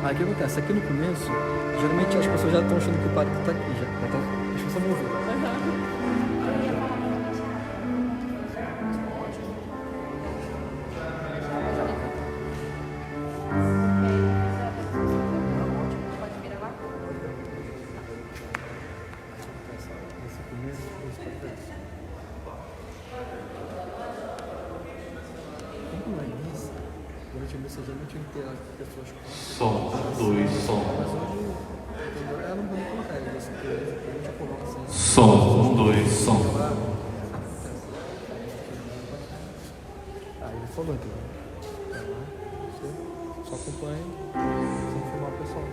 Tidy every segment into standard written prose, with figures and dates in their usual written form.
Aí o que acontece? Aqui no começo, geralmente as pessoas já estão achando que o padre tá aqui já. Então, as pessoas vão ver. Esse começo, esse acontece. Como é isso? Durante a missa geralmente eu interajo com pessoas Som, dois, som. mas hoje, entendeu? Ela não consegue, assim, que a gente coloca assim. Som, dois, som. Aí ele falou, entendeu? Você só acompanha, sem filmar o pessoal.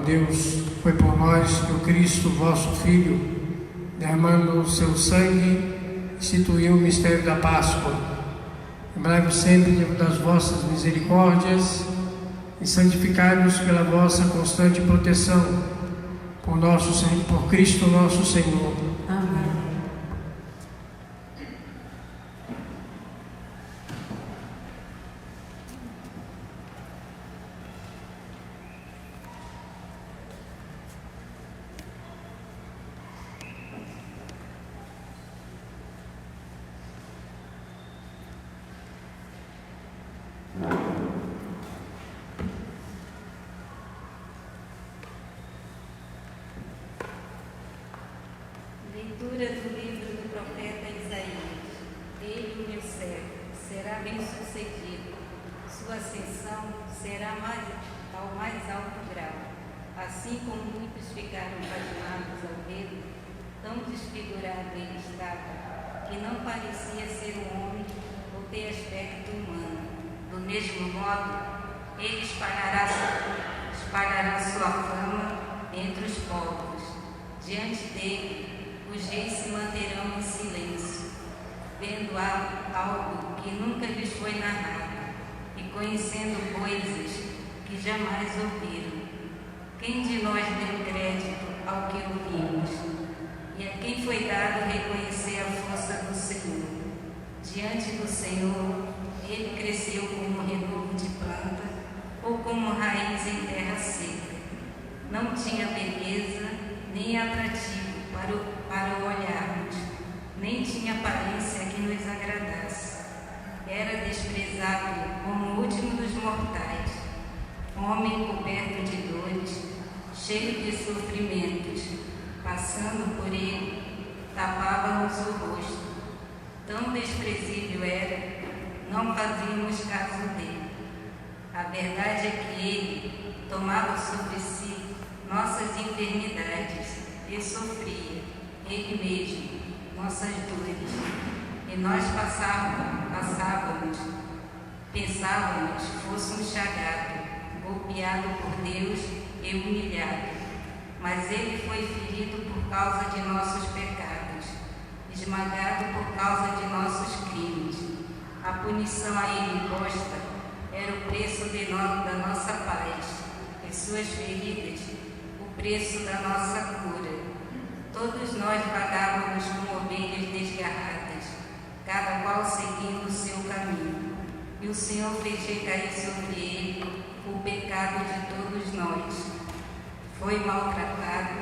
Deus, foi por nós que o Cristo, vosso Filho, derramando o seu sangue, instituiu o mistério da Páscoa. Lembrai-vos sempre das vossas misericórdias e santificai-nos pela vossa constante proteção, por Cristo nosso Senhor. Amém. Leitura do livro do profeta Isaías. Ele, meu servo, será bem-sucedido. Sua ascensão será ao mais alto grau. Assim como muitos ficaram pasmados ao vê-lo, tão desfigurado ele estava, que não parecia ser um homem ou ter aspecto humano. Do mesmo modo, ele espalhará sua fama entre os povos. Diante dele, os reis se manterão em silêncio, vendo algo que nunca lhes foi narrado e conhecendo coisas que jamais ouviram. Quem de nós deu crédito ao que ouvimos? E a quem foi dado reconhecer a força do Senhor? Diante do Senhor, ele cresceu como renovo de planta ou como raiz em terra seca. Não tinha beleza nem atrativo para o olharmos, nem tinha aparência que nos agradasse. Era desprezado como o último dos mortais, homem coberto de dores, cheio de sofrimentos. Passando por ele, tapávamos o rosto. Tão desprezível era, não fazíamos caso dele. A verdade é que ele tomava sobre si nossas enfermidades e sofria, ele mesmo, nossas dores. E nós pensávamos fosse um chagado, golpeado por Deus e humilhado. Mas ele foi ferido por causa de nossos pecados, esmagado por causa de nossos crimes. A punição a ele imposta era o preço da nossa paz, e suas feridas, o preço da nossa cura. Todos nós vagávamos como ovelhas desgarradas, cada qual seguindo o seu caminho. E o Senhor fez recair sobre ele o pecado de todos nós. Foi maltratado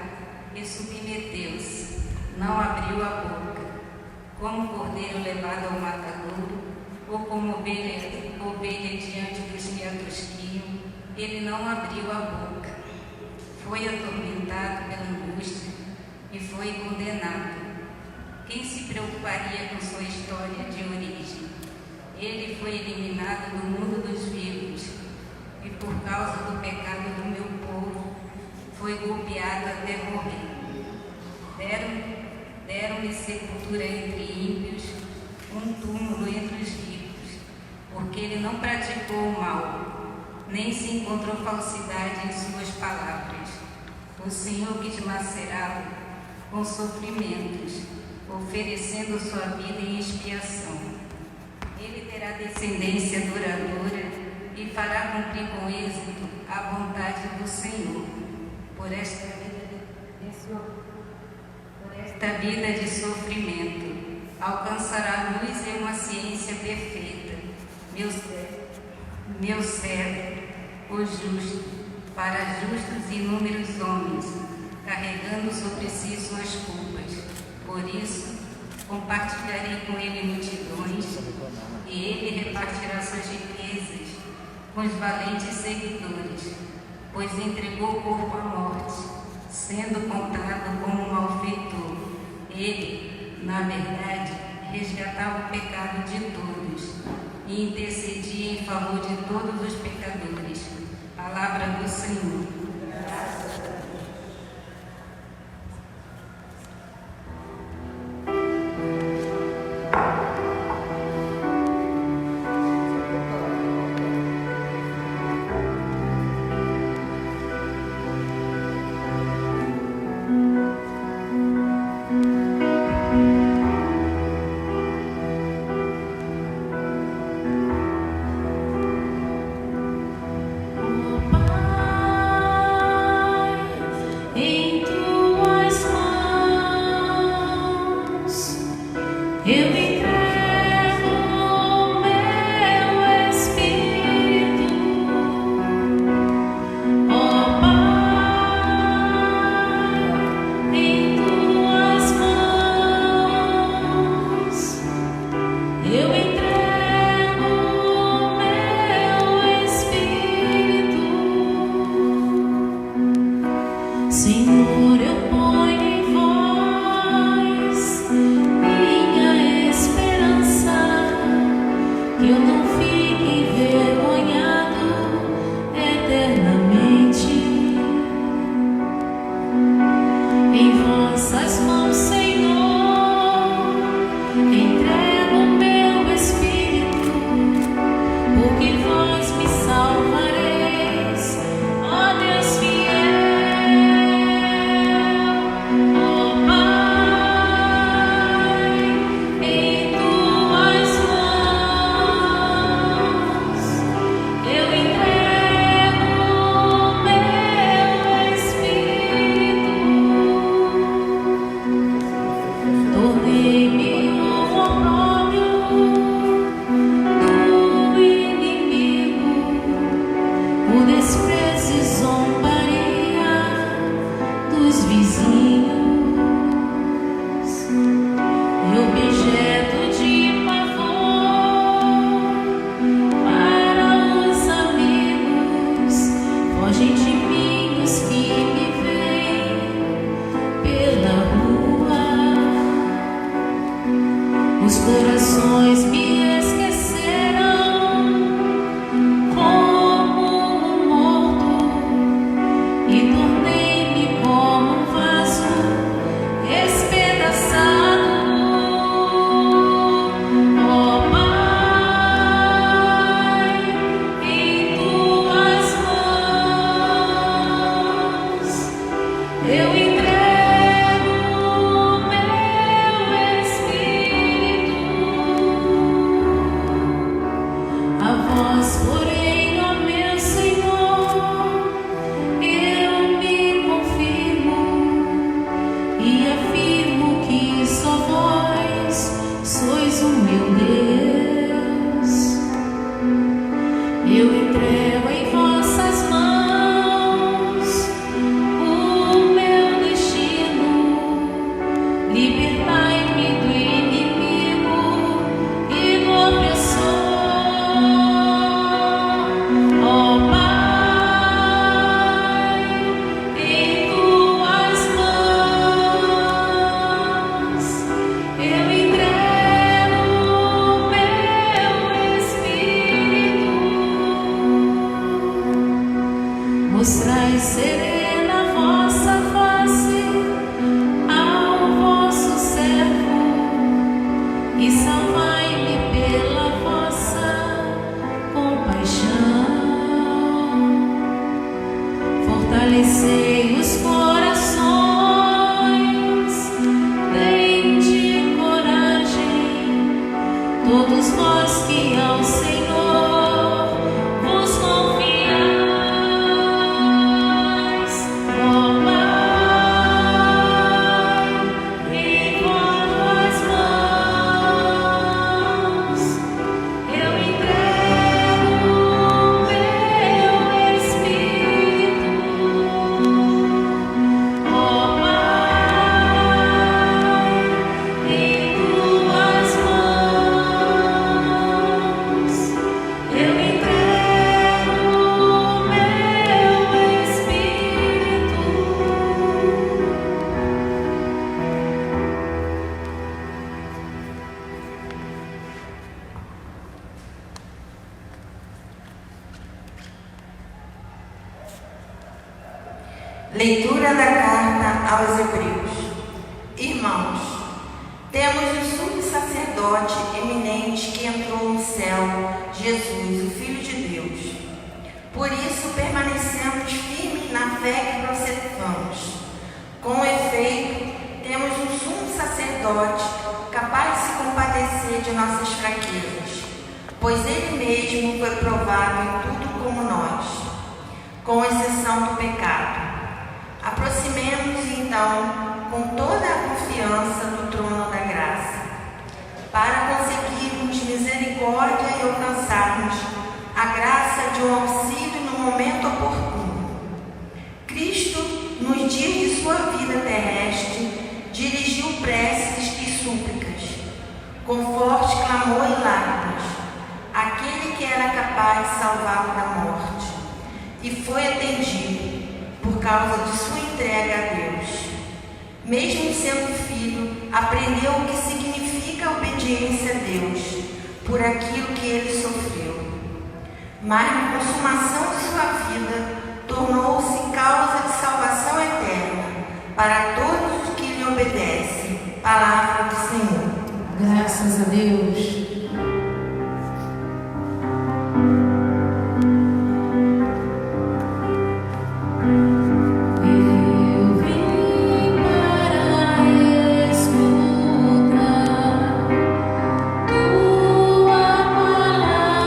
e submeteu-se, não abriu a boca. Como cordeiro levado ao matadouro, ou como ovelha diante dos que a tosquiam, ele não abriu a boca. Foi atormentado pela angústia e foi condenado. Quem se preocuparia com sua história de origem? Ele foi eliminado do mundo dos vivos, e por causa do pecado do meu povo, foi golpeado até morrer. Deram-lhe sepultura entre ímpios, um túmulo entre os ricos, porque ele não praticou o mal, nem se encontrou falsidade em suas palavras. O Senhor quis macerá-lo com sofrimentos, oferecendo sua vida em expiação. Ele terá descendência duradoura e fará cumprir com êxito a vontade do Senhor. Por esta vida de sofrimento, alcançará luz e uma ciência perfeita. Meu servo, o justo, para justos e inúmeros homens, carregando sobre si suas culpas. Por isso, compartilharei com ele multidões, e ele repartirá suas riquezas com os valentes seguidores, pois entregou o corpo à morte, sendo contado como um malfeitor. Ele, na verdade, resgatava o pecado de todos e intercedia em favor de todos os pecadores. Palavra do Senhor. Eu entrego em vossas mãos o meu destino. Libertai-me do inimigo e do opressor. Ó Pai, em tuas mãos eu entrego o meu espírito. Mostrai serena vossa face ao vosso servo e salvai-me pela vossa compaixão. Fortalecei os corações, dende coragem, todos vós que ao Senhor vos confiais. Ó Pai, em vossas mãos eu entrego o meu espírito. Ó Pai, em tuas mãos eu entrego o meu espírito. Leitura da carta aos Hebreus. Irmãos, temos um sumo sacerdote eminente que entrou no céu, Jesus, o Filho de Deus. Por isso permanecemos firmes na fé que professamos. Com efeito, temos um sumo sacerdote capaz de se compadecer de nossas fraquezas, pois ele mesmo foi provado em tudo como nós, com exceção do pecado. Aproximemo-nos então com toda a confiança do trono da graça, para conseguirmos misericórdia e alcançarmos a graça de um auxílio no momento oportuno. Cristo, nos dias de sua vida terrestre, dirigiu preces e súplicas, com forte clamor e lágrimas, àquele que era capaz de salvá-lo da morte, e foi atendido por causa de sua entrega a Deus. Mesmo sendo filho, aprendeu o que significa a obediência a Deus, por aquilo que ele sofreu. Mas na consumação de sua vida, tornou-se causa de salvação eterna para todos os que lhe obedecem. Palavra do Senhor. Graças a Deus. Eu vim para escutar tua palavra,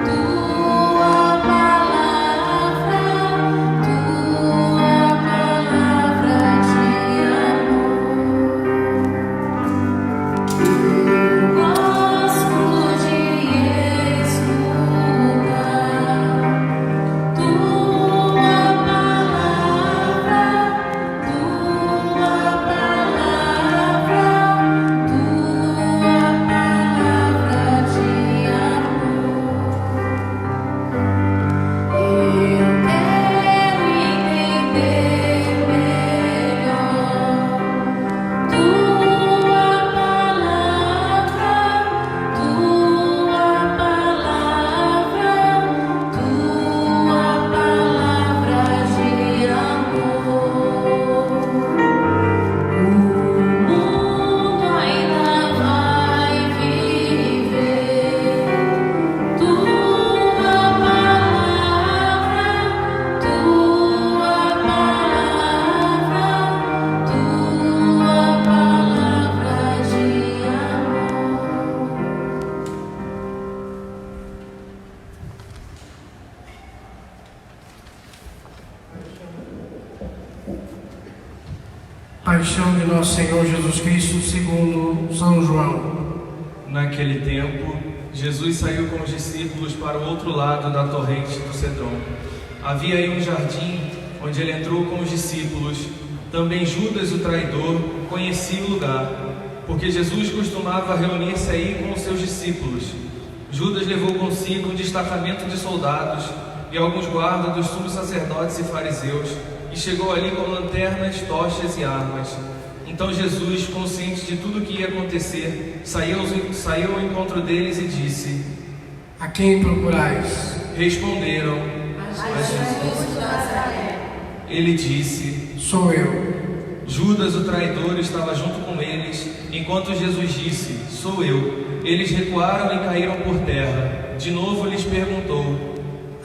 tua palavra, tua palavra de amor. Gosto de escutar tua palavra, tua palavra, tua palavra de amor. Eu quero entender melhor tua palavra, tua palavra, tua palavra de amor. O mundo ainda vai viver tua palavra, tua palavra, tua palavra de amor. Paixão de nosso Senhor Jesus Cristo segundo São João. Naquele tempo, Jesus saiu com os discípulos para o outro lado da torrente do Cedron. Havia aí um jardim onde ele entrou com os discípulos. Também Judas, o traidor, conhecia o lugar, porque Jesus costumava reunir-se aí com os seus discípulos. Judas levou consigo um destacamento de soldados e alguns guardas dos sumos sacerdotes e fariseus, e chegou ali com lanternas, tochas e armas. Então Jesus, consciente de tudo o que ia acontecer, saiu ao encontro deles e disse: A quem procurais? Responderam: a Jesus de Nazaré. Ele disse: Sou eu. Judas, o traidor, estava junto com eles, enquanto Jesus disse: Sou eu. Eles recuaram e caíram por terra. De novo lhes perguntou: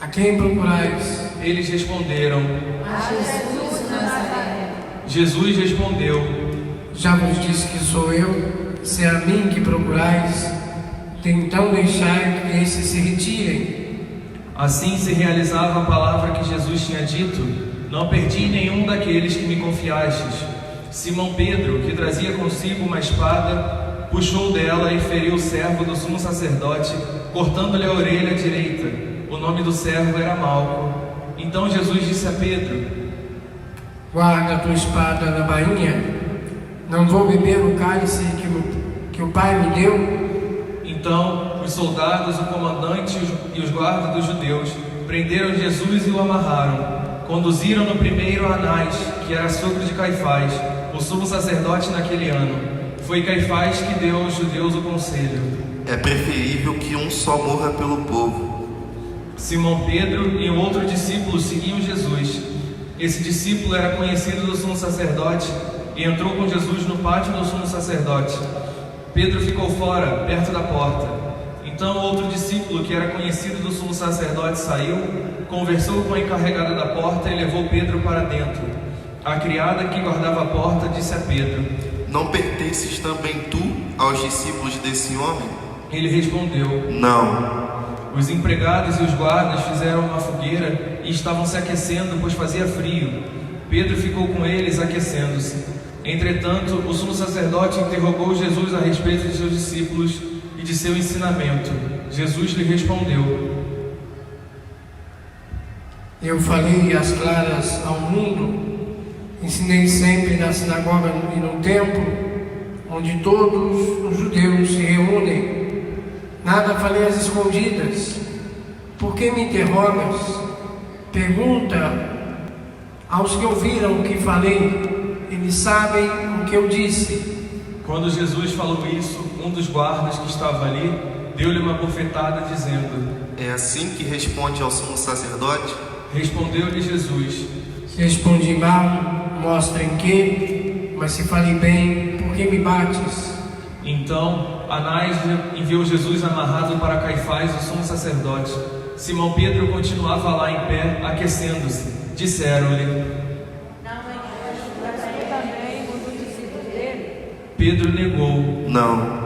A quem procurais? Eles responderam: A Jesus de Nazaré. Jesus respondeu: Já vos disse que sou eu. Se é a mim que procurais, então deixai que esses se retirem. Assim se realizava a palavra que Jesus tinha dito: Não perdi nenhum daqueles que me confiastes. Simão Pedro, que trazia consigo uma espada, puxou dela e feriu o servo do sumo sacerdote, cortando-lhe a orelha direita. O nome do servo era Malco. Então Jesus disse a Pedro: Guarda a tua espada na bainha. Não vou beber o cálice que o Pai me deu. Então os soldados, o comandante e os guardas dos judeus prenderam Jesus e o amarraram. Conduziram-no primeiro a Anás, que era sogro de Caifás, o sumo sacerdote naquele ano. Foi Caifás que deu aos judeus o conselho: É preferível que um só morra pelo povo. Simão Pedro e um outro discípulo seguiam Jesus. Esse discípulo era conhecido do sumo sacerdote e entrou com Jesus no pátio do sumo sacerdote. Pedro ficou fora, perto da porta. Então outro discípulo, que era conhecido do sumo sacerdote, saiu, conversou com a encarregada da porta e levou Pedro para dentro. A criada que guardava a porta disse a Pedro: Não pertences também tu aos discípulos desse homem? Ele respondeu: Não. Os empregados e os guardas fizeram uma fogueira e estavam se aquecendo, pois fazia frio. Pedro ficou com eles, aquecendo-se. Entretanto, o sumo sacerdote interrogou Jesus a respeito de seus discípulos e de seu ensinamento. Jesus lhe respondeu: Eu falei às claras ao mundo. Ensinei sempre na sinagoga e no templo, onde todos os judeus se reúnem. Nada falei às escondidas. Por que me interrogas? Pergunta aos que ouviram o que falei. Eles sabem o que eu disse. Quando Jesus falou isso, um dos guardas que estava ali deu-lhe uma bofetada, dizendo: É assim que responde ao sumo sacerdote? Respondeu-lhe Jesus: Se respondi mal, mostra em que, mas se falei bem, por que me bates? Então Anás enviou Jesus amarrado para Caifás, o sumo sacerdote. Simão Pedro continuava lá em pé, aquecendo-se. Disseram-lhe: Pedro negou. Não.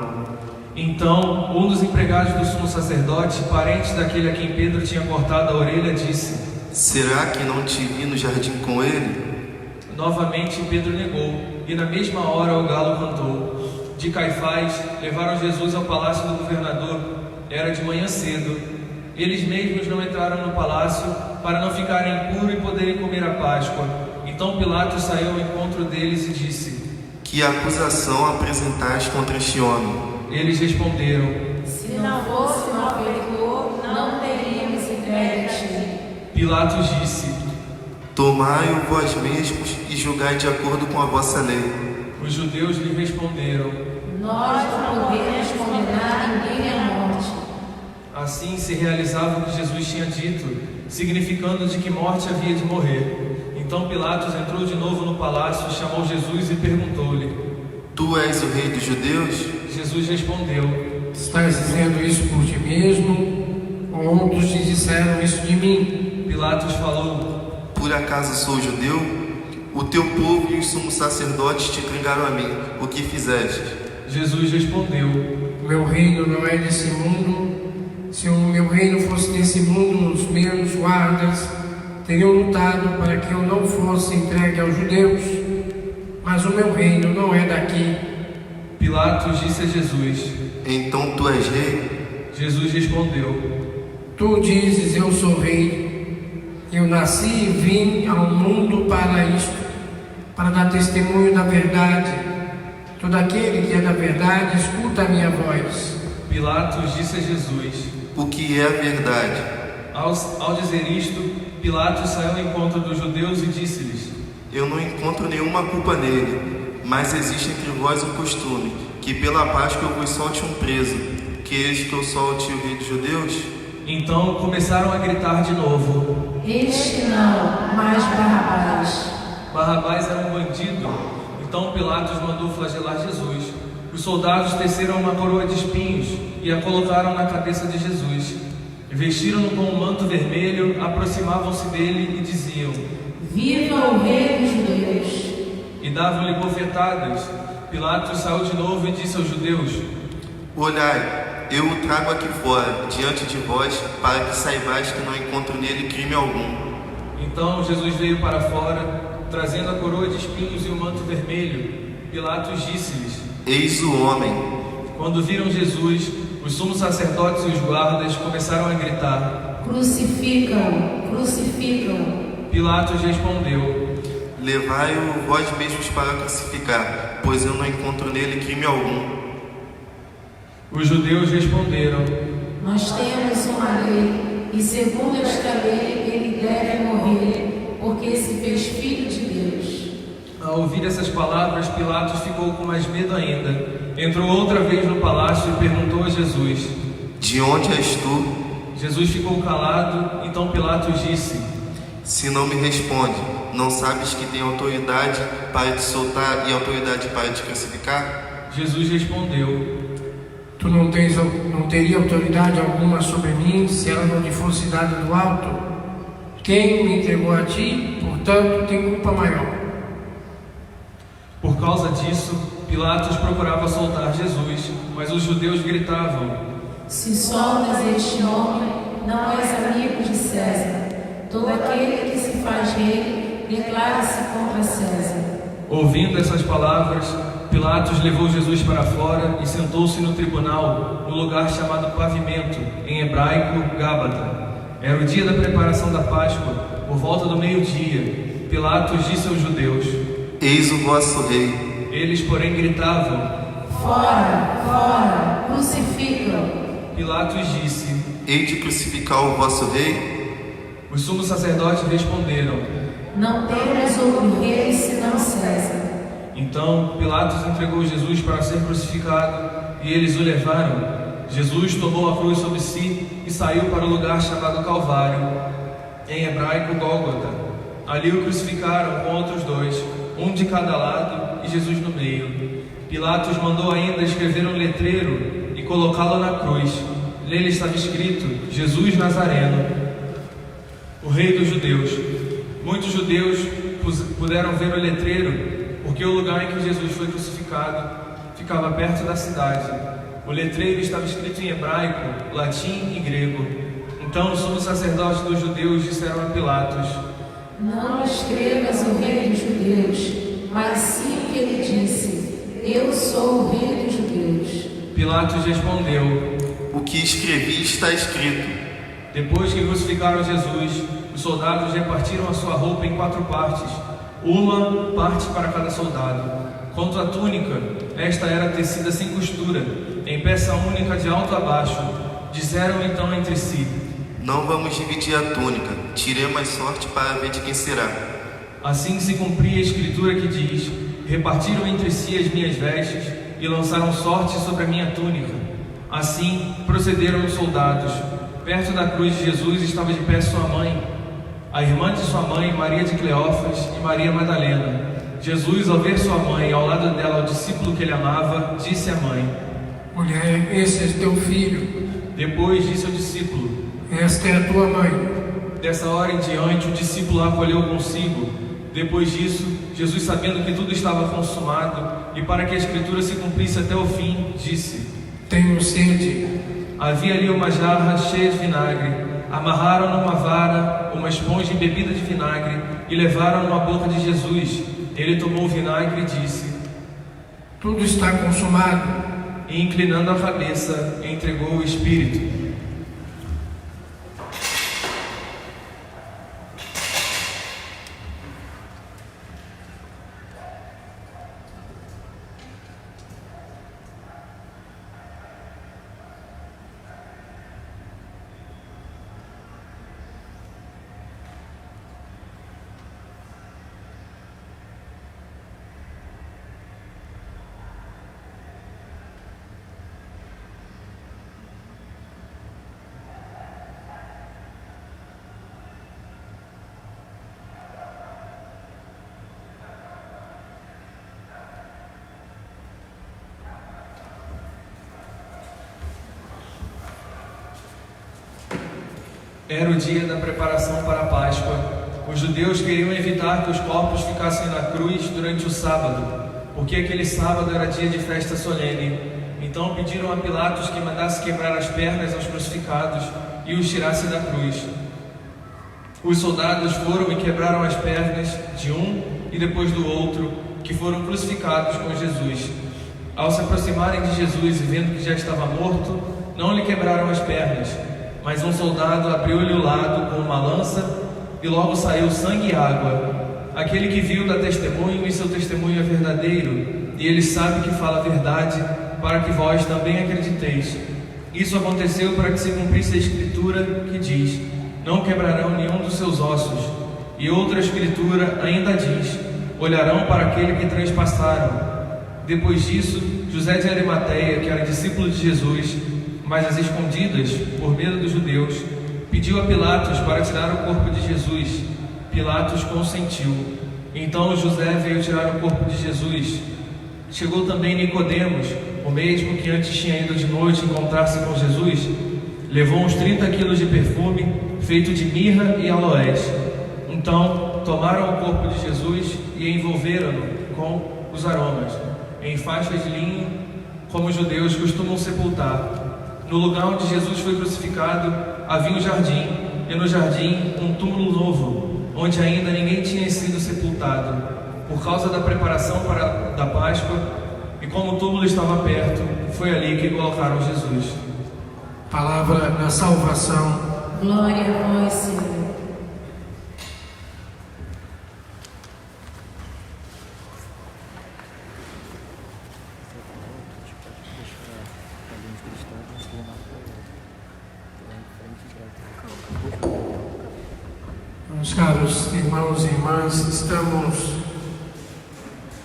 Então um dos empregados do sumo sacerdote, parente daquele a quem Pedro tinha cortado a orelha, disse: Será que não te vi no jardim com ele? Novamente Pedro negou, e na mesma hora o galo cantou. De Caifás levaram Jesus ao palácio do governador. Era de manhã cedo. Eles mesmos não entraram no palácio para não ficarem impuros e poderem comer a Páscoa. Então Pilatos saiu ao encontro deles e disse: Que acusação apresentais contra este homem? Eles responderam: Se não fosse um malfeitor, não teríamos entregue a ti. Pilatos disse: Tomai-o vós mesmos e julgai de acordo com a vossa lei. Os judeus lhe responderam: Nós não podemos condenar ninguém à morte. Assim se realizava o que Jesus tinha dito, significando de que morte havia de morrer. Então Pilatos entrou de novo no palácio, chamou Jesus e perguntou-lhe: Tu és o rei dos judeus? Jesus respondeu: Estás dizendo isso por ti mesmo? Ou outros te disseram isso de mim? Pilatos falou: Por acaso sou judeu? O teu povo e os sumos sacerdotes te entregaram a mim. O que fizeste? Jesus respondeu: Meu reino não é desse mundo. Se o meu reino fosse desse mundo, os meus guardas teriam lutado para que eu não fosse entregue aos judeus. Mas o meu reino não é daqui. Pilatos disse a Jesus: Então tu és rei? Jesus respondeu: Tu dizes, eu sou rei. Eu nasci e vim ao mundo para isto, para dar testemunho da verdade. Todo aquele que é da verdade, escuta a minha voz. Pilatos disse a Jesus: O que é a verdade? Ao dizer isto, Pilatos saiu ao encontro dos judeus e disse-lhes: Eu não encontro nenhuma culpa nele, mas existe entre vós um costume, que pela Páscoa eu vos solte um preso. Queres que eu solte o rei dos judeus? Então começaram a gritar de novo: Este não, mas Barrabás. Barrabás era um bandido. Então Pilatos mandou flagelar Jesus. Os soldados teceram uma coroa de espinhos e a colocaram na cabeça de Jesus. Vestiram-no com um manto vermelho, aproximavam-se dele e diziam: Viva o rei dos judeus! E davam-lhe bofetadas. Pilatos saiu de novo e disse aos judeus: Olhai, eu o trago aqui fora, diante de vós, para que saibais que não encontro nele crime algum. Então Jesus veio para fora, trazendo a coroa de espinhos e o manto vermelho. Pilatos disse-lhes: Eis o homem. Quando viram Jesus, os sumos sacerdotes e os guardas começaram a gritar: Crucificam! Crucificam! Pilatos respondeu: Levai-o vós mesmos para crucificar, pois eu não encontro nele crime algum. Os judeus responderam: Nós temos uma lei, e segundo esta lei ele deve morrer, porque se fez filho de Deus. Ao ouvir essas palavras, Pilatos ficou com mais medo ainda. Entrou outra vez no palácio e perguntou a Jesus: De onde és tu? Jesus ficou calado. Então Pilatos disse: Se não me responde, não sabes que tem autoridade para te soltar e autoridade para te crucificar? Jesus respondeu: Tu não teria autoridade alguma sobre mim, se ela não te fosse dada do alto? Quem me entregou a ti, portanto, tem culpa maior. Por causa disso, Pilatos procurava soltar Jesus, mas os judeus gritavam: Se soltas este homem, não és amigo de César. Todo aquele que se faz rei declara-se contra César. Ouvindo essas palavras, Pilatos levou Jesus para fora e sentou-se no tribunal, no lugar chamado Pavimento, em hebraico, Gábata. Era o dia da preparação da Páscoa, por volta do meio-dia. Pilatos disse aos judeus: Eis o vosso rei. Eles, porém, gritavam: Fora, fora, crucificam! Pilatos disse: Hei de crucificar o vosso rei? Os sumos sacerdotes responderam: Não temos outro rei senão César. Então Pilatos entregou Jesus para ser crucificado, e eles o levaram. Jesus tomou a cruz sobre si e saiu para o lugar chamado Calvário, em hebraico Gólgota. Ali o crucificaram com outros dois, um de cada lado e Jesus no meio. Pilatos mandou ainda escrever um letreiro e colocá-lo na cruz. Nele estava escrito: Jesus Nazareno, o rei dos judeus. Muitos judeus puderam ver o letreiro, porque o lugar em que Jesus foi crucificado ficava perto da cidade. O letreiro estava escrito em hebraico, latim e grego. Então os sumos sacerdotes dos judeus disseram a Pilatos: Não escrevas o rei dos judeus, mas sim o que ele disse: Eu sou o rei dos judeus. Pilatos respondeu: O que escrevi está escrito. Depois que crucificaram Jesus, os soldados repartiram a sua roupa em 4 partes, uma parte para cada soldado. Quanto à túnica, esta era tecida sem costura, em peça única de alto a baixo. Disseram então entre si: Não vamos dividir a túnica, tiremos a sorte para ver de quem será. Assim se cumpria a escritura que diz: Repartiram entre si as minhas vestes e lançaram sorte sobre a minha túnica. Assim procederam os soldados. Perto da cruz de Jesus estava de pé sua mãe, a irmã de sua mãe, Maria de Cleófas, e Maria Madalena. Jesus, ao ver sua mãe, ao lado dela o discípulo que ele amava, disse à mãe: Mulher, esse é teu filho. Depois disse ao discípulo: Esta é a tua mãe. Dessa hora em diante, o discípulo a acolheu consigo. Depois disso, Jesus, sabendo que tudo estava consumado, e para que a escritura se cumprisse até o fim, disse: Tenho sede. Havia ali uma jarra cheia de vinagre. Amarraram numa vara uma esponja embebida de vinagre e levaram-no à boca de Jesus. Ele tomou o vinagre e disse: Tudo está consumado. e, inclinando a cabeça, entregou o espírito. Era o dia da preparação para a Páscoa. Os judeus queriam evitar que os corpos ficassem na cruz durante o sábado, porque aquele sábado era dia de festa solene. Então pediram a Pilatos que mandasse quebrar as pernas aos crucificados e os tirasse da cruz. Os soldados foram e quebraram as pernas de um e depois do outro, que foram crucificados com Jesus. Ao se aproximarem de Jesus e vendo que já estava morto, não lhe quebraram as pernas, mas um soldado abriu-lhe o lado com uma lança e logo saiu sangue e água. Aquele que viu dá testemunho e seu testemunho é verdadeiro, e ele sabe que fala a verdade, para que vós também acrediteis. Isso aconteceu para que se cumprisse a escritura que diz: não quebrarão nenhum dos seus ossos. E outra escritura ainda diz: olharão para aquele que transpassaram. Depois disso, José de Arimateia, que era discípulo de Jesus, mas às escondidas, por medo dos judeus, pediu a Pilatos para tirar o corpo de Jesus. Pilatos consentiu. Então José veio tirar o corpo de Jesus. Chegou também Nicodemos, o mesmo que antes tinha ido de noite encontrar-se com Jesus. Levou uns 30 quilos de perfume, feito de mirra e aloés. Então tomaram o corpo de Jesus e envolveram-no com os aromas, em faixas de linho, como os judeus costumam sepultar. No lugar onde Jesus foi crucificado, havia um jardim, e no jardim um túmulo novo, onde ainda ninguém tinha sido sepultado, por causa da preparação da Páscoa, e como o túmulo estava perto, foi ali que colocaram Jesus. Palavra da salvação. Glória a vós, Senhor. Meus caros irmãos e irmãs, estamos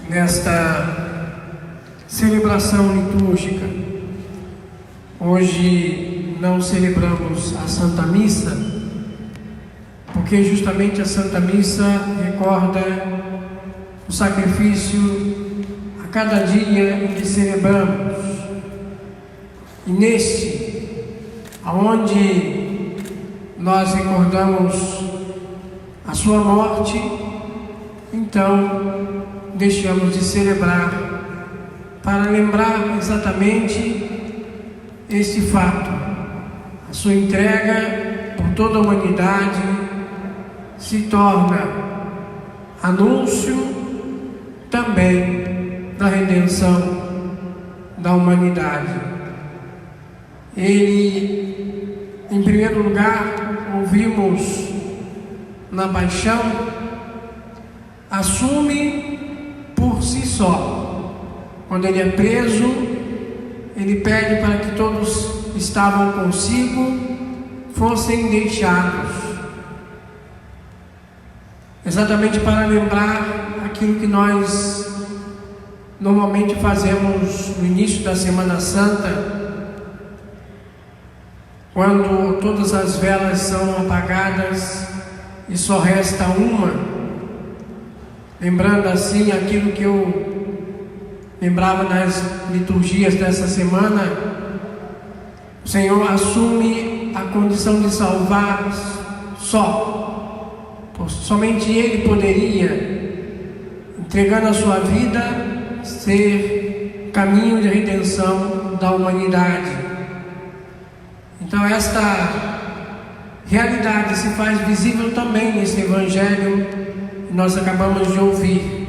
nesta celebração litúrgica. Hoje não celebramos a Santa Missa, porque justamente a Santa Missa recorda o sacrifício a cada dia em que celebramos. E neste, aonde nós recordamos a sua morte, então deixamos de celebrar para lembrar exatamente este fato, a sua entrega por toda a humanidade se torna anúncio também da redenção da humanidade. Ele, em primeiro lugar, ouvimos na paixão, assume por si só. Quando ele é preso, ele pede para que todos que estavam consigo fossem deixados, exatamente para lembrar aquilo que nós normalmente fazemos no início da Semana Santa, quando todas as velas são apagadas e só resta uma, lembrando assim aquilo que eu lembrava nas liturgias dessa semana. O Senhor assume a condição de salvar só, somente Ele poderia, entregando a sua vida, ser caminho de redenção da humanidade. Então esta realidade se faz visível também nesse Evangelho que nós acabamos de ouvir.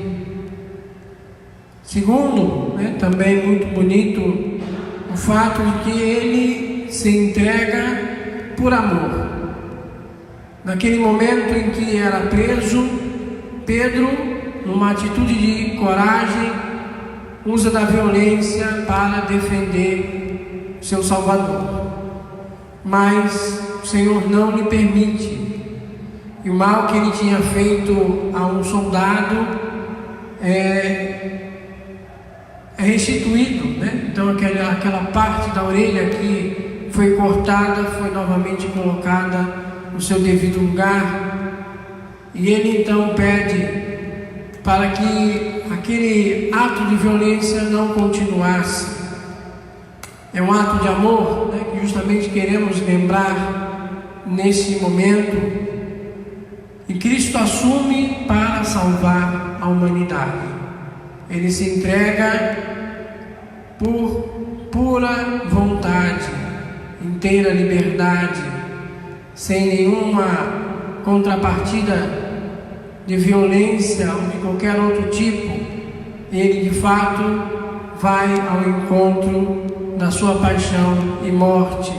Segundo, também muito bonito, o fato de que ele se entrega por amor. Naquele momento em que era preso, Pedro, numa atitude de coragem, usa da violência para defender seu Salvador. Mas o Senhor não lhe permite. E o mal que ele tinha feito a um soldado é restituído, né? Então aquela parte da orelha que foi cortada foi novamente colocada no seu devido lugar. E ele então pede para que aquele ato de violência não continuasse. É um ato de amor, né, que justamente queremos lembrar nesse momento. E Cristo assume para salvar a humanidade. Ele se entrega por pura vontade, inteira liberdade, sem nenhuma contrapartida de violência ou de qualquer outro tipo. Ele de fato vai ao encontro da sua paixão e morte.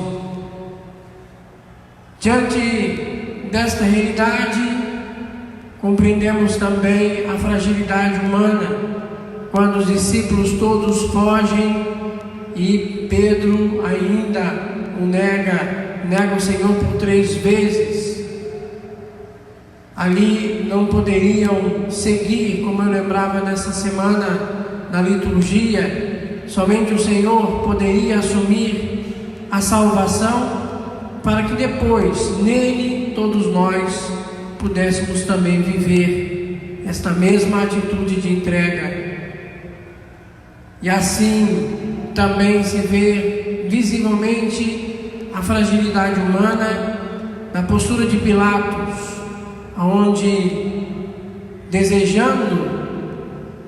Diante desta realidade, compreendemos também a fragilidade humana, quando os discípulos todos fogem e Pedro ainda o nega o Senhor por 3 vezes. Ali não poderiam seguir, como eu lembrava nessa semana na liturgia, somente o Senhor poderia assumir a salvação, para que depois nele todos nós pudéssemos também viver esta mesma atitude de entrega. E assim também se vê visivelmente a fragilidade humana na postura de Pilatos, onde, desejando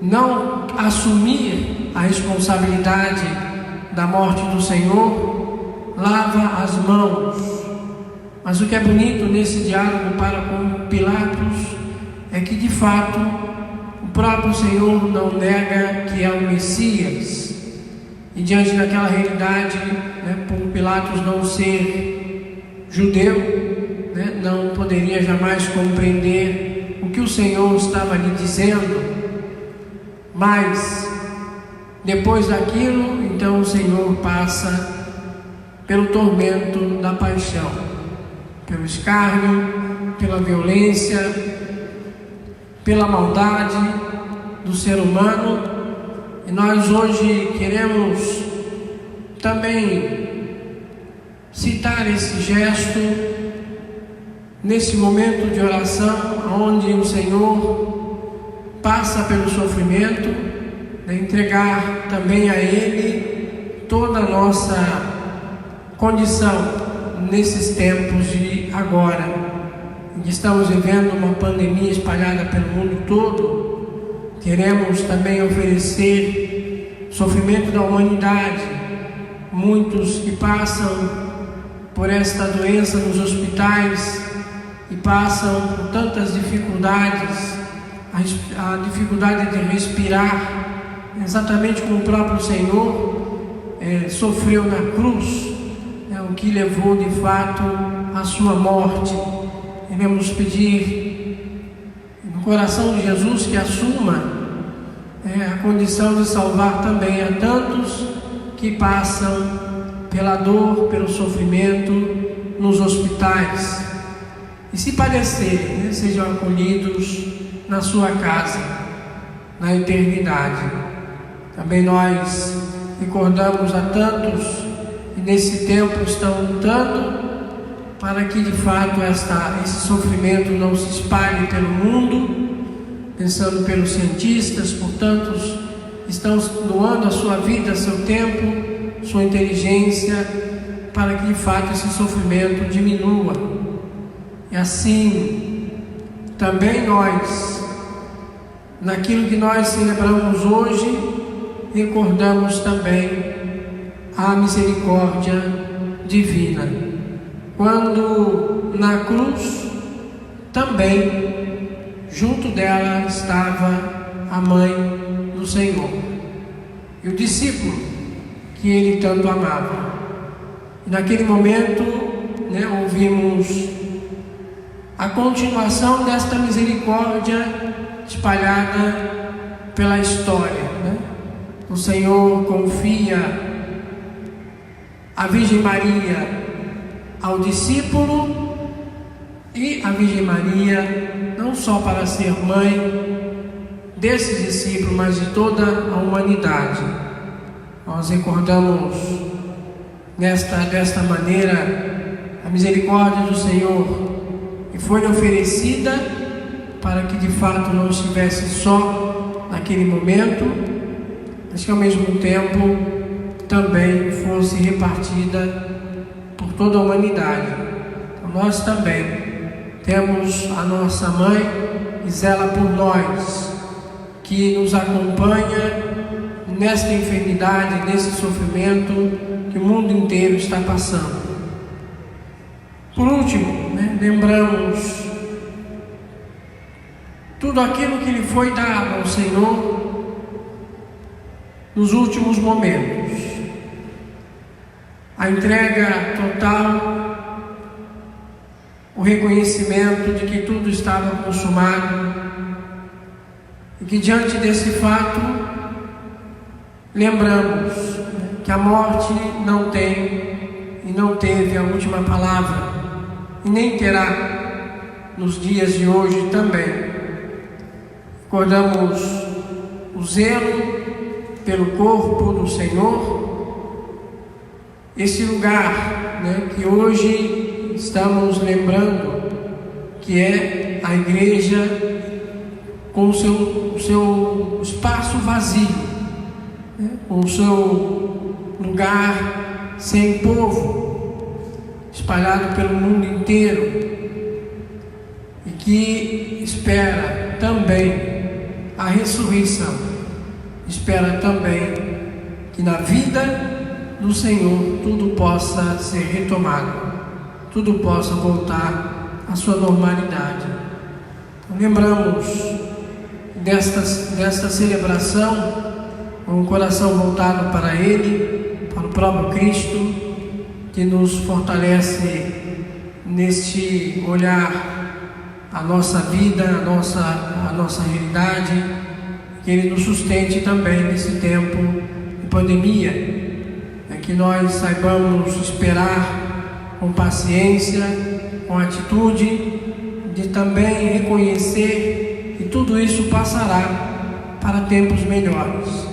não assumir a responsabilidade da morte do Senhor, lava as mãos. Mas o que é bonito nesse diálogo para com Pilatos é que, de fato, o próprio Senhor não nega que é o Messias. E diante daquela realidade, né, por Pilatos não ser judeu, né, não poderia jamais compreender o que o Senhor estava lhe dizendo. Mas depois daquilo, então o Senhor passa pelo tormento da paixão, pelo escárnio, pela violência, pela maldade do ser humano. E nós hoje queremos também citar esse gesto nesse momento de oração, onde o Senhor passa pelo sofrimento, né, entregar também a Ele toda a nossa condição nesses tempos de agora, em que estamos vivendo uma pandemia espalhada pelo mundo todo. Queremos também oferecer sofrimento da humanidade, muitos que passam por esta doença nos hospitais e passam por tantas dificuldades, a dificuldade de respirar, exatamente como o próprio Senhor sofreu na cruz, o que levou de fato à sua morte. Devemos pedir no coração de Jesus que assuma a condição de salvar também a tantos que passam pela dor, pelo sofrimento nos hospitais. E se padecerem, né, sejam acolhidos na sua casa, na eternidade. Também nós recordamos a tantos que nesse tempo estão lutando para que de fato esse sofrimento não se espalhe pelo mundo, pensando pelos cientistas, por tantos estão doando a sua vida, seu tempo, sua inteligência, para que de fato esse sofrimento diminua. E assim, também nós, naquilo que nós celebramos hoje, recordamos também a misericórdia divina. Quando na cruz, também, junto dela estava a mãe do Senhor. E o discípulo, que Ele tanto amava. E naquele momento, ouvimos a continuação desta misericórdia espalhada pela história. O Senhor confia a Virgem Maria ao discípulo e a Virgem Maria não só para ser mãe desses discípulos, mas de toda a humanidade. Nós recordamos desta maneira a misericórdia do Senhor, que foi oferecida para que de fato não estivesse só naquele momento, mas que ao mesmo tempo também fosse repartida por toda a humanidade. Então, nós também temos a nossa mãe que zela por nós, que nos acompanha nesta enfermidade, nesse sofrimento que o mundo inteiro está passando. Por último, lembramos tudo aquilo que lhe foi dado ao Senhor nos últimos momentos. A entrega total, o reconhecimento de que tudo estava consumado e que diante desse fato lembramos que a morte não tem e não teve a última palavra e nem terá nos dias de hoje também. Recordamos o zelo pelo corpo do Senhor, esse lugar que hoje estamos lembrando, que é a igreja com o seu espaço vazio, com o seu lugar sem povo, espalhado pelo mundo inteiro, e que espera também a ressurreição, espera também que na vida do Senhor tudo possa ser retomado, tudo possa voltar à sua normalidade. Então, lembramos desta celebração com o coração voltado para Ele, para o próprio Cristo, que nos fortalece neste olhar a nossa vida, a nossa realidade, que Ele nos sustente também nesse tempo de pandemia, que nós saibamos esperar com paciência, com atitude, de também reconhecer que tudo isso passará para tempos melhores,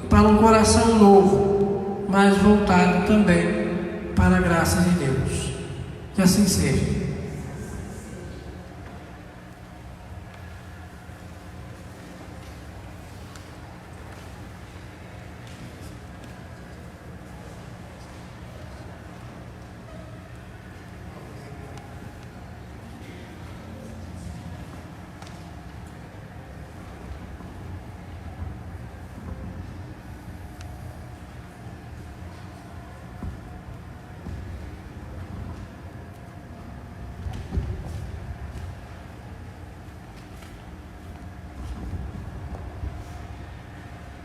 para um coração novo, mas voltado também para a graça de Deus. Que assim seja.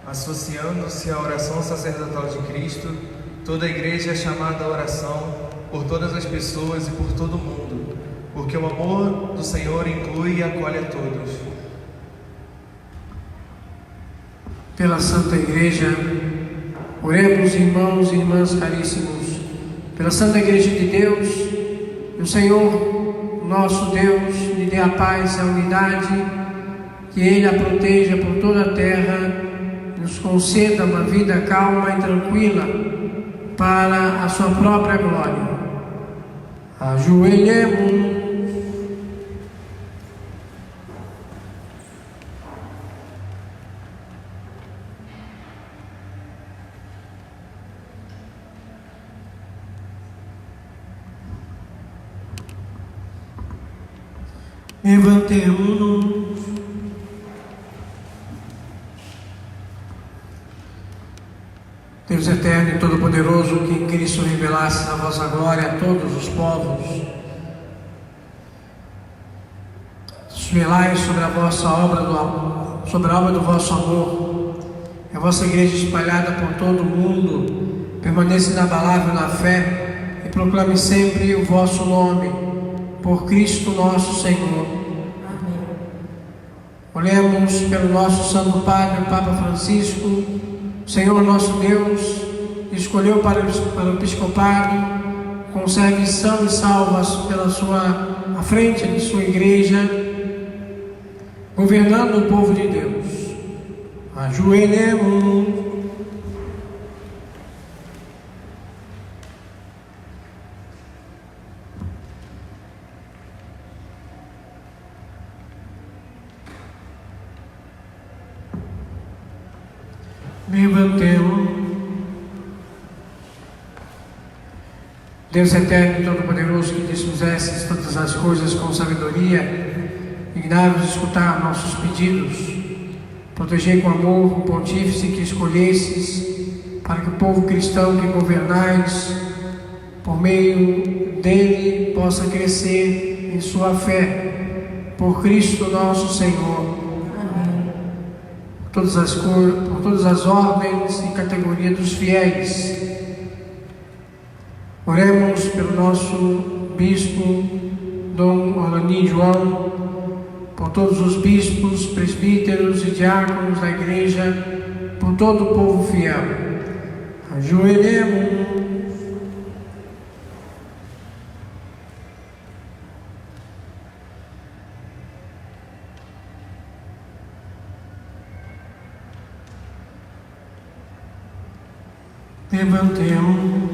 Associando-se à oração sacerdotal de Cristo, toda a igreja é chamada à oração por todas as pessoas e por todo o mundo, porque o amor do Senhor inclui e acolhe a todos. Pela Santa Igreja, oremos, irmãos e irmãs caríssimos, pela Santa Igreja de Deus, que o Senhor, nosso Deus, lhe dê a paz e a unidade, que Ele a proteja por toda a terra, nos conceda uma vida calma e tranquila para a sua própria glória. Ajoelhemos. Levantemo-nos. Deus eterno e todo-poderoso, que em Cristo revelasse a vossa glória a todos os povos, velai sobre a vossa obra, sobre a obra do vosso amor, a vossa igreja espalhada por todo o mundo, permaneça inabalável na fé e proclame sempre o vosso nome, por Cristo nosso Senhor. Amém. Oremos pelo nosso Santo Padre, o Papa Francisco. O Senhor nosso Deus escolheu para o episcopado, conserve são e salvas à frente de sua igreja, governando o povo de Deus. Ajoelhemos. Levantemos. Deus eterno e todo-poderoso, que dispusestes todas as coisas com sabedoria, dignai-vos escutar nossos pedidos. Protegei com amor o pontífice que escolhestes, para que o povo cristão que governais, por meio dele, possa crescer em sua fé, por Cristo nosso Senhor. Amém. Por todas as ordens e categorias dos fiéis. Oremos pelo nosso bispo, Dom Orani João, por todos os bispos, presbíteros e diáconos da igreja, por todo o povo fiel. Ajoelhemos. Levantemos.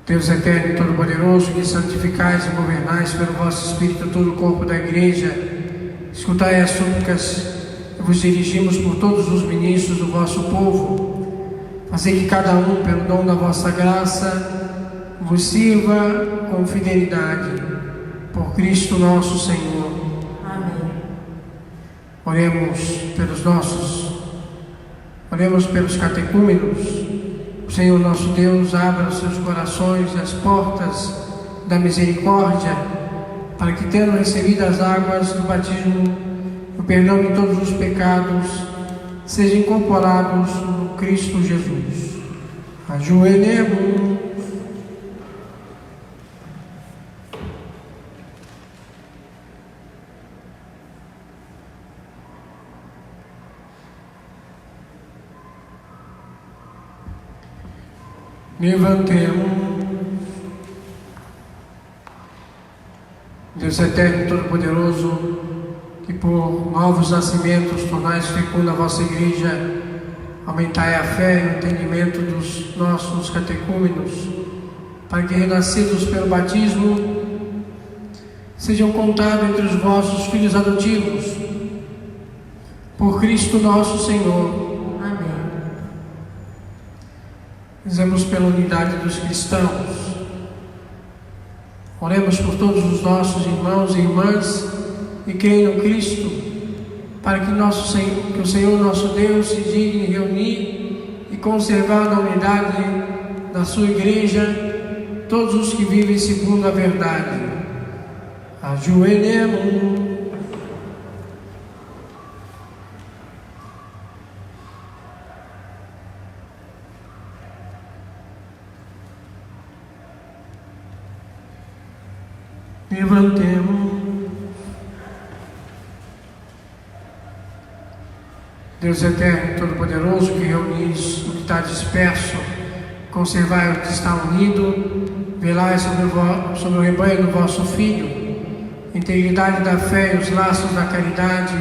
Deus eterno e todo-poderoso, que santificais e governais pelo vosso Espírito todo o corpo da Igreja, escutai as súplicas que vos dirigimos por todos os ministros do vosso povo. Fazei que cada um, pelo dom da vossa graça, vos sirva com fidelidade, por Cristo nosso Senhor. Amém. Oremos pelos catecúmenos. O Senhor nosso Deus abra os seus corações e as portas da misericórdia, para que, tendo recebido as águas do batismo, o perdão de todos os pecados, sejam incorporados no Cristo Jesus. Ajoelhemos. Levantemos. Deus eterno e todo-poderoso, que por novos nascimentos tornais fecunda a vossa igreja, aumentai a fé e o entendimento dos nossos catecúmenos, para que, renascidos pelo batismo, sejam contados entre os vossos filhos adotivos, por Cristo nosso Senhor. Rezemos pela unidade dos cristãos. Oremos por todos os nossos irmãos e irmãs que creem no Cristo, para que o Senhor nosso Deus se digne reunir e conservar na unidade da sua igreja todos os que vivem segundo a verdade. Ajoelhemos. Levantemos. Deus eterno e todo-poderoso, que reunis o que está disperso, conservai o que está unido, velai sobre o rebanho do vosso Filho, integridade da fé e os laços da caridade,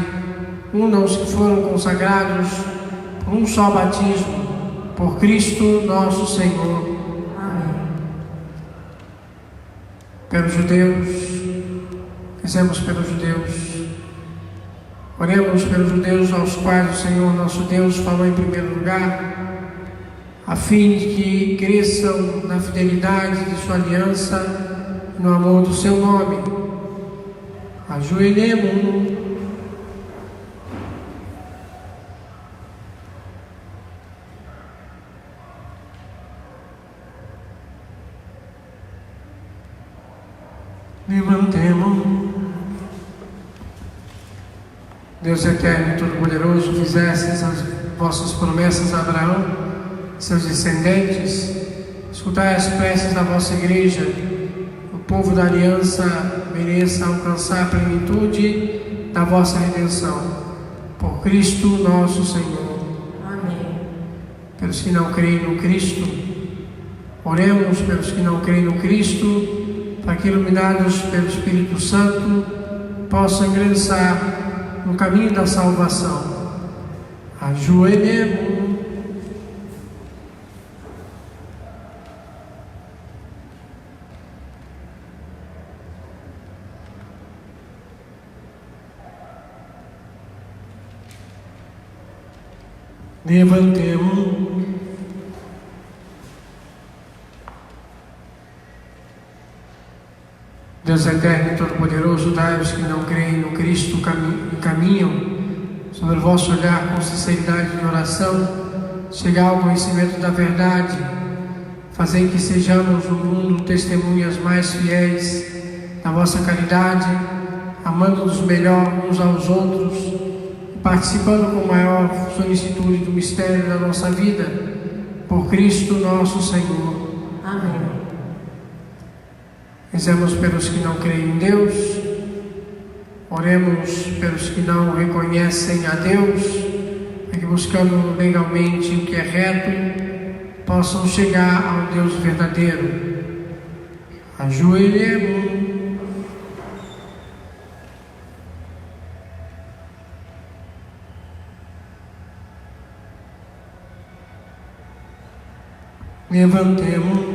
unam os que foram consagrados por um só batismo, por Cristo nosso Senhor. Pelos judeus, rezemos pelos judeus. Oremos pelos judeus aos quais o Senhor nosso Deus falou em primeiro lugar, a fim de que cresçam na fidelidade de sua aliança, no amor do seu nome. Ajoelhemos. Levantemos. Deus eterno e todo-poderoso, fizestes as vossas promessas a Abraão, seus descendentes, escutai as preces da vossa igreja, o povo da aliança mereça alcançar a plenitude da vossa redenção. Por Cristo nosso Senhor. Amém. Pelos que não creem no Cristo, oremos pelos que não creem no Cristo, para que, iluminados pelo Espírito Santo, possam ingressar no caminho da salvação. Ajoelhemos. Levantemos. Deus eterno e todo-poderoso, dai aos que não creem no Cristo e caminham sobre o vosso olhar com sinceridade de oração, chegar ao conhecimento da verdade, fazei que sejamos no mundo testemunhas mais fiéis da vossa caridade, amando-nos melhor uns aos outros, participando com maior solicitude do mistério da nossa vida, por Cristo nosso Senhor. Amém. Rezemos pelos que não creem em Deus, oremos pelos que não reconhecem a Deus, para que, buscando legalmente o que é reto, possam chegar ao Deus verdadeiro. Ajoelhemos. Levantemos.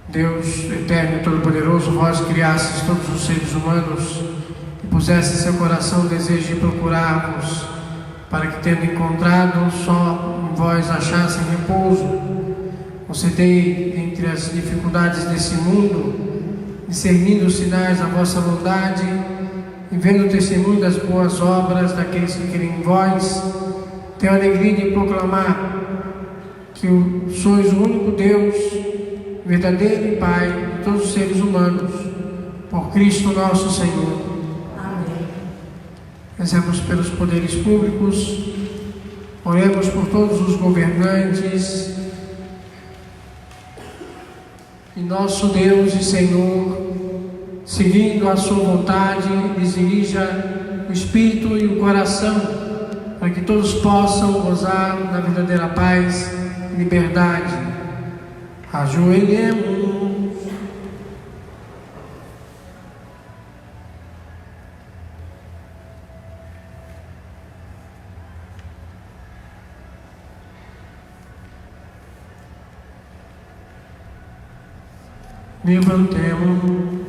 Deus eterno e todo-poderoso, vós criastes todos os seres humanos e puseste em seu coração o desejo de procurar-vos, para que, tendo encontrado, só em vós achassem repouso. Concedei, entre as dificuldades desse mundo, discernindo os sinais da vossa bondade e vendo o testemunho das boas obras daqueles que creem em vós, tenho a alegria de proclamar que sois o único Deus, verdadeiro e Pai de todos os seres humanos, por Cristo nosso Senhor. Amém. Rezemos pelos poderes públicos, oremos por todos os governantes, e nosso Deus e Senhor, seguindo a sua vontade, lhes dirija o Espírito e o coração, para que todos possam gozar da verdadeira paz e liberdade. Ajoelhemos. Levantemos.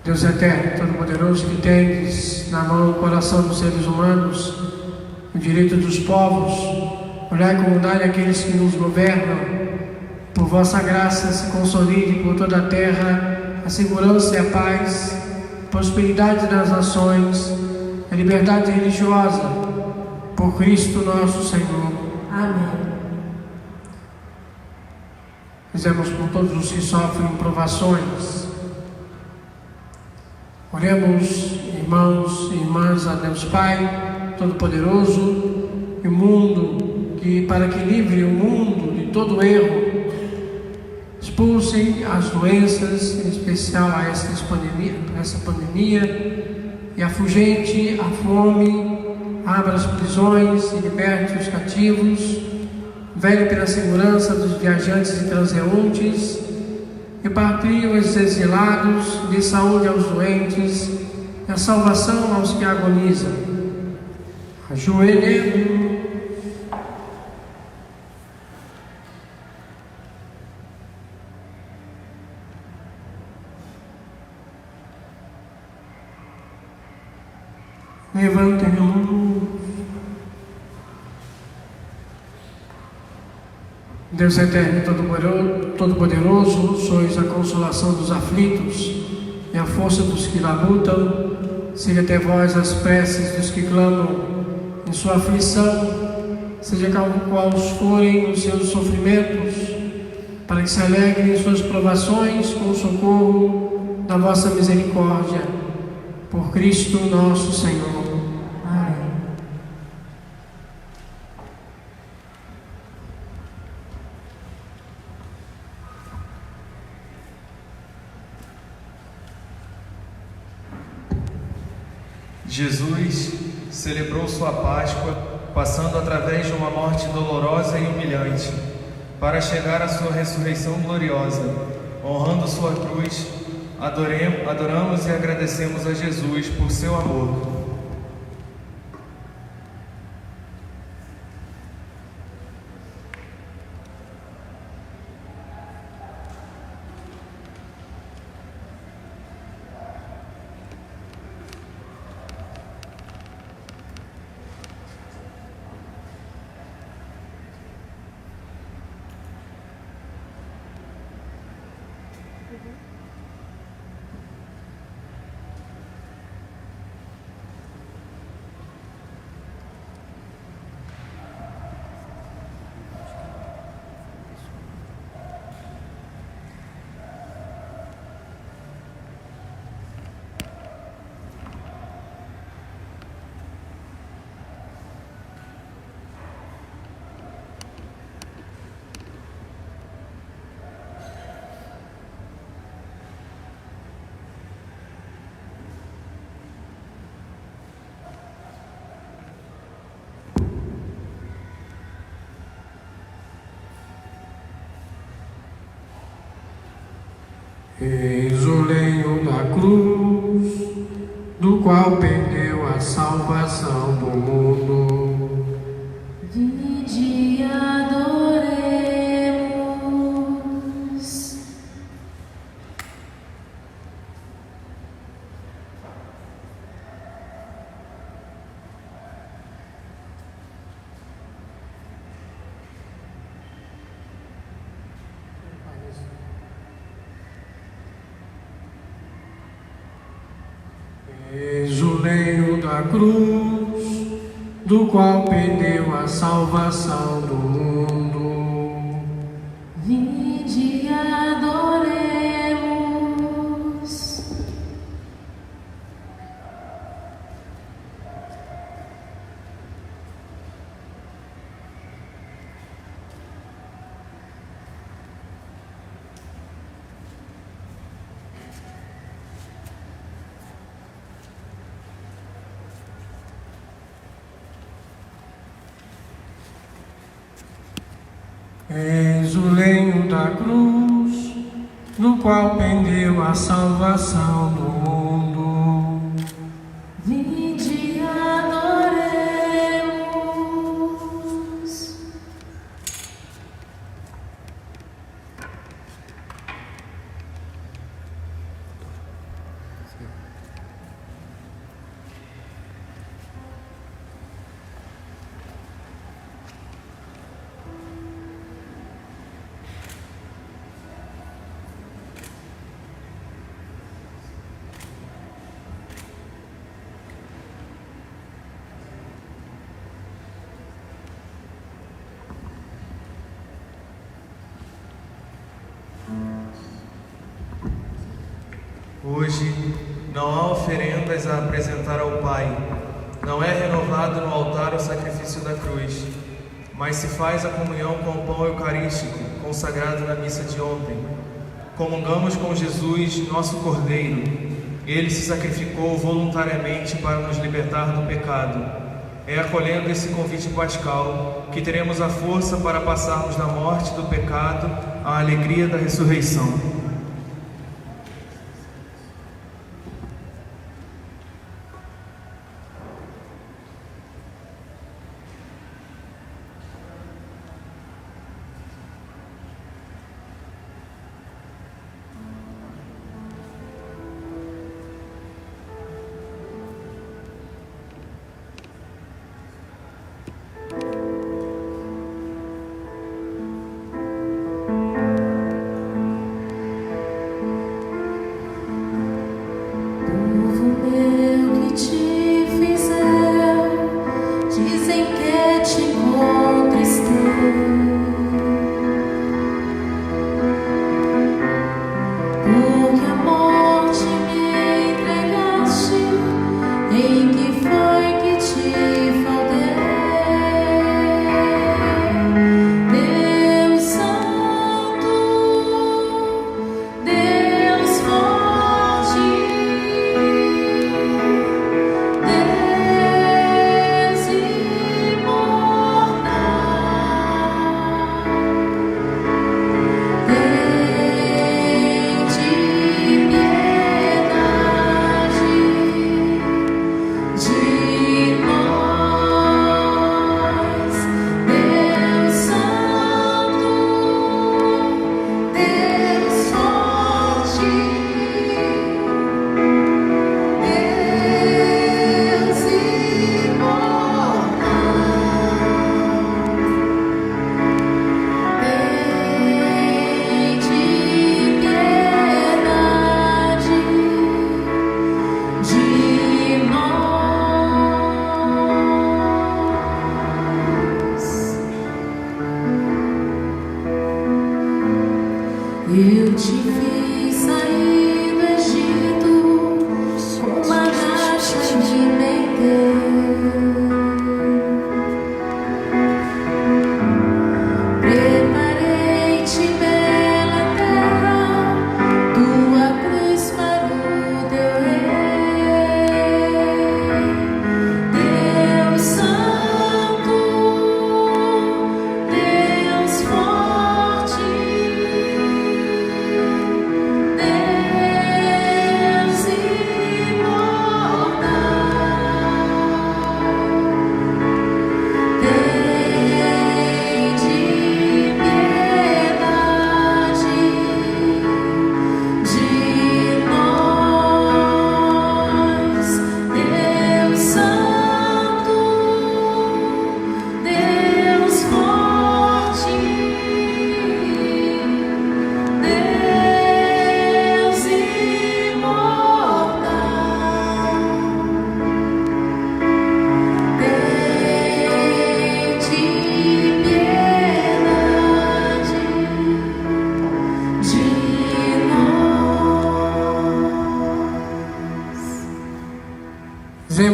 Deus eterno, todo-poderoso, que tendes na mão o coração dos seres humanos, o direito dos povos, olhai com bondade aqueles que nos governam. Por vossa graça se consolide por toda a terra a segurança e a paz, a prosperidade das nações, a liberdade religiosa, por Cristo nosso Senhor. Amém. Rezemos por todos os que sofrem provações. Oremos, irmãos e irmãs, a Deus Pai Todo-Poderoso, e o mundo, para que livre o mundo de todo erro, expulsem as doenças, em especial a essa pandemia, e afugente a fome, abra as prisões e liberte os cativos, vele pela segurança dos viajantes e transeuntes, repatrie os exilados, dê saúde aos doentes e a salvação aos que agonizam. Ajoelhemos. Levantemos. Deus eterno e todo-poderoso, sois a consolação dos aflitos e a força dos que labutam. Seja até vós as preces dos que clamam em sua aflição, seja quais forem os seus sofrimentos, para que se alegrem em suas provações com o socorro da vossa misericórdia. Por Cristo nosso Senhor. Amém. Jesus celebrou sua Páscoa passando através de uma morte dolorosa e humilhante, para chegar à sua ressurreição gloriosa. Honrando sua cruz, adoramos e agradecemos a Jesus por seu amor. Eis o lenho da cruz, do qual perdeu a salvação do mundo. Vinde e adoremos. Eis o lenho da cruz, do qual perdeu a salvação do mundo. Vinde e adoremos. Eis o lenho da cruz, do qual pendeu a salvação do mundo. Vinde e adoremos. Hoje não há oferendas a apresentar ao Pai, não é renovado no altar o sacrifício da cruz, mas se faz a comunhão com o pão eucarístico, consagrado na missa de ontem. Comungamos com Jesus, nosso Cordeiro. Ele se sacrificou voluntariamente para nos libertar do pecado. É acolhendo esse convite pascal que teremos a força para passarmos da morte do pecado à alegria da ressurreição.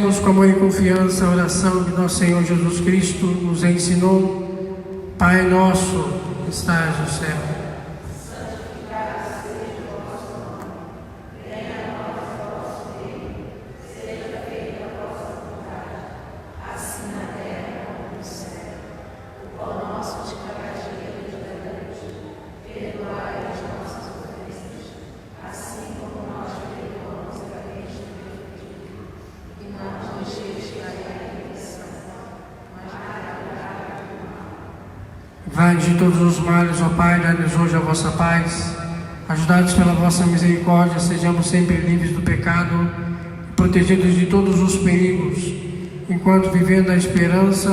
Rezemos com amor e confiança a oração que nosso Senhor Jesus Cristo nos ensinou. Pai nosso, que estás no céu. Vai de todos os males, ó Pai, dai-nos hoje a vossa paz. Ajudados pela vossa misericórdia, sejamos sempre livres do pecado e protegidos de todos os perigos, enquanto vivendo a esperança,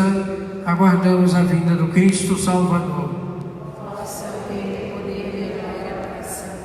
aguardamos a vinda do Cristo Salvador. Vosso é o reino, o poder e a glória para sempre.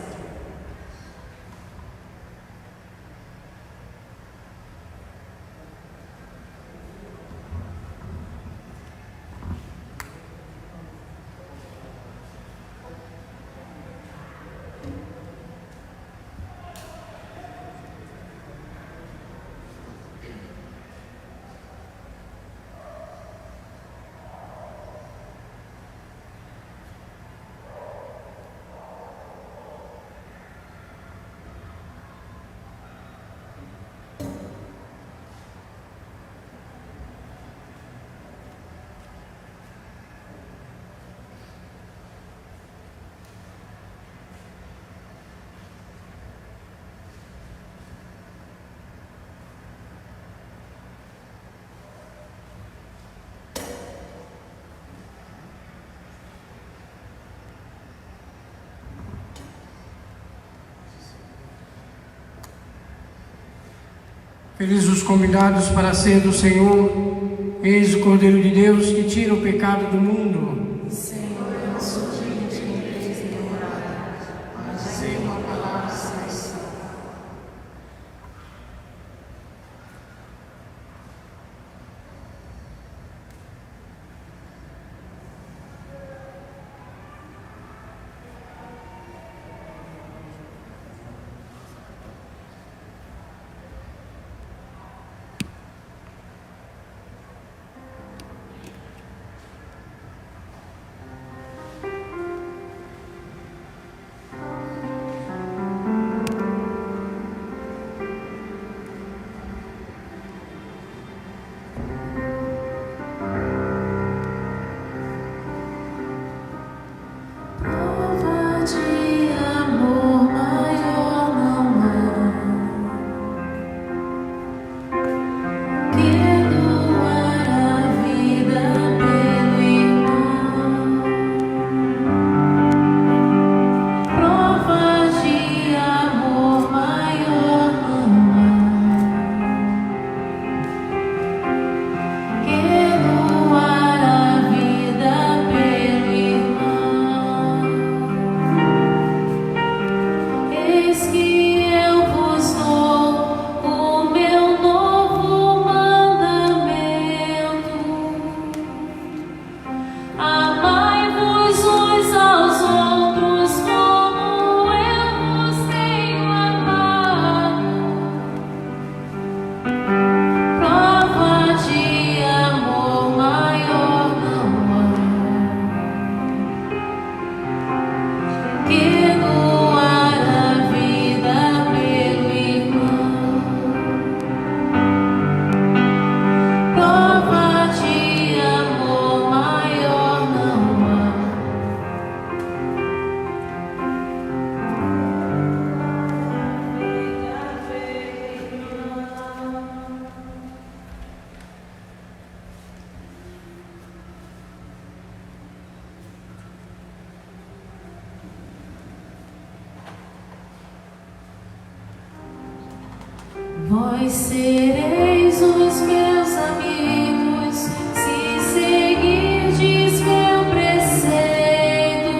Felizes os convidados para a ceia do Senhor. Eis o Cordeiro de Deus que tira o pecado do mundo. Senhor, eu não sou digno de cumprir a tua palavra, mas dizer uma palavra sem salvação. Prova de amor maior não há, que doar a vida pelo irmão. Prova de amor maior não há, que doar a vida pelo irmão. Eis que eu vos dou o meu novo mandamento: amai-vos uns aos outros como eu vos tenho amado. Prova de amor maior não há, que doar a vida pelo irmão. Prova de amor maior não há. Vós sereis os meus amigos se seguirdes meu preceito.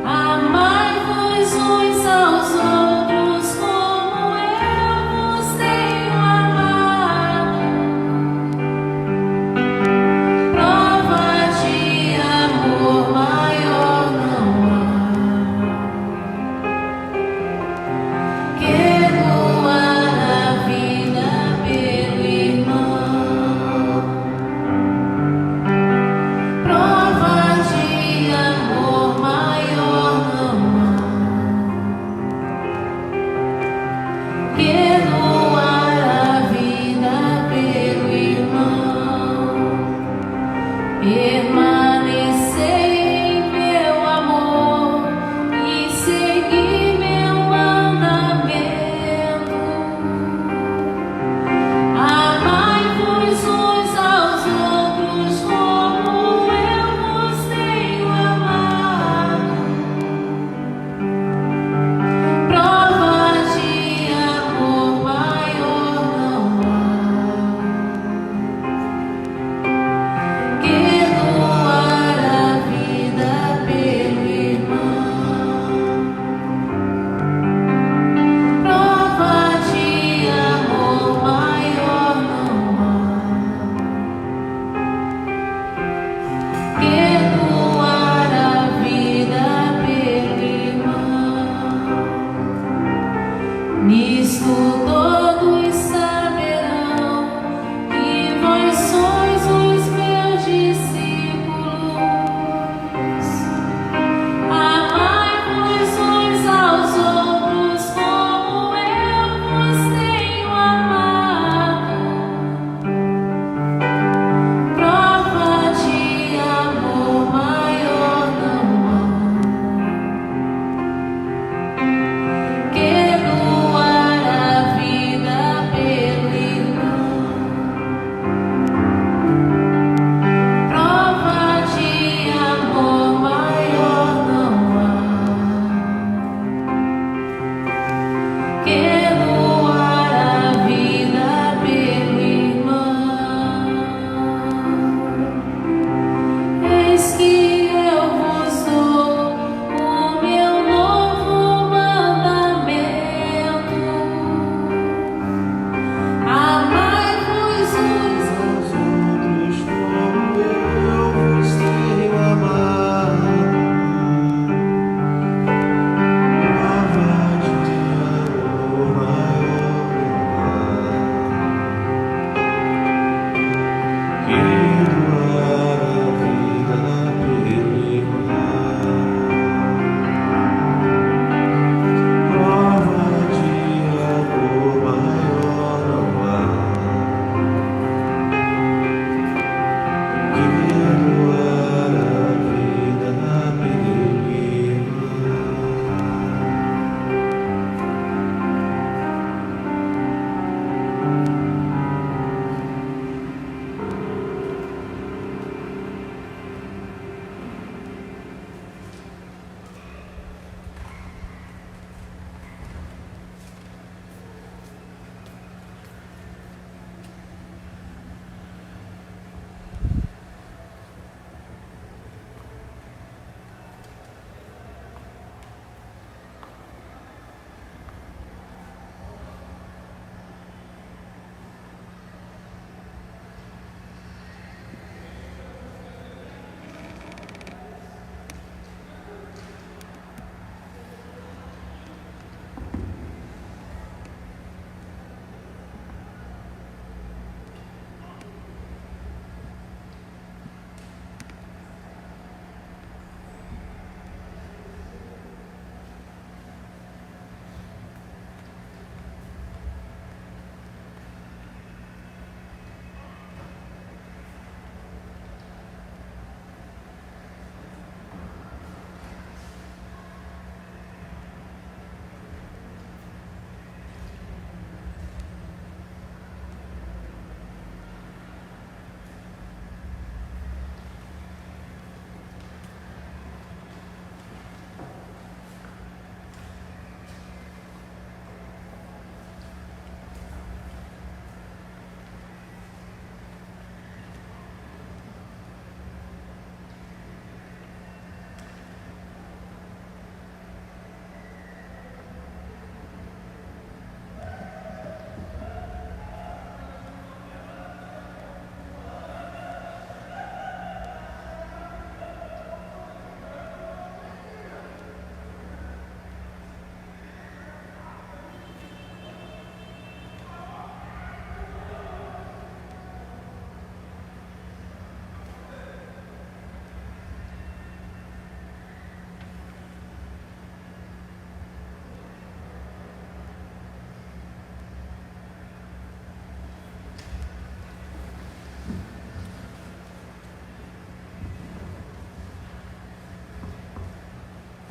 Amai-vos uns aos outros como eu vos tenho amado. Prova de amor maior não há, que doar a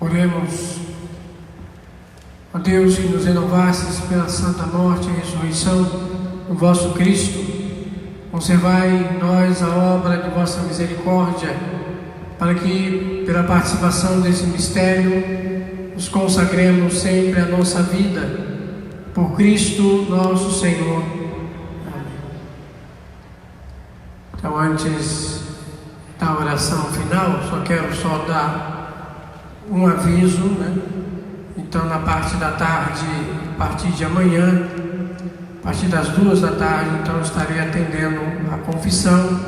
Oremos. Ó Deus, que nos renovastes pela santa morte e ressurreição do vosso Cristo, conservai em nós a obra de vossa misericórdia, para que, pela participação desse mistério, nos consagremos sempre a nossa vida. Por Cristo nosso Senhor. Amém. Então, antes da oração final, quero dar um aviso, né? Então, na parte da tarde, a partir de amanhã, a partir das 2 da tarde, então estarei atendendo a confissão,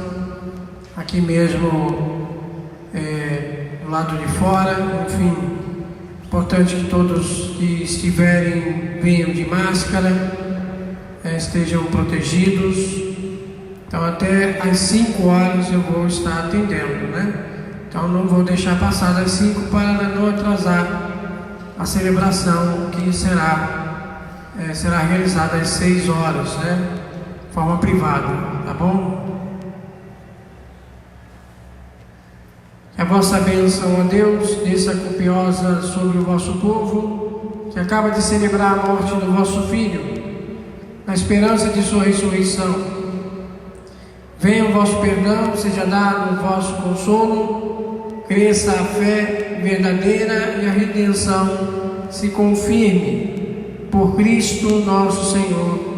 aqui mesmo, do lado de fora. Enfim, importante que todos que estiverem venham de máscara, estejam protegidos. Então, até às 5 horas eu vou estar atendendo, né? Então, não vou deixar passar das 5 para não atrasar a celebração, que será realizada às 6 horas, né? De forma privada, tá bom? Que a vossa bênção, ó Deus, desça copiosa sobre o vosso povo, que acaba de celebrar a morte do vosso Filho, na esperança de sua ressurreição. Venha o vosso perdão, seja dado o vosso consolo, cresça a fé verdadeira e a redenção se confirme. Por Cristo nosso Senhor.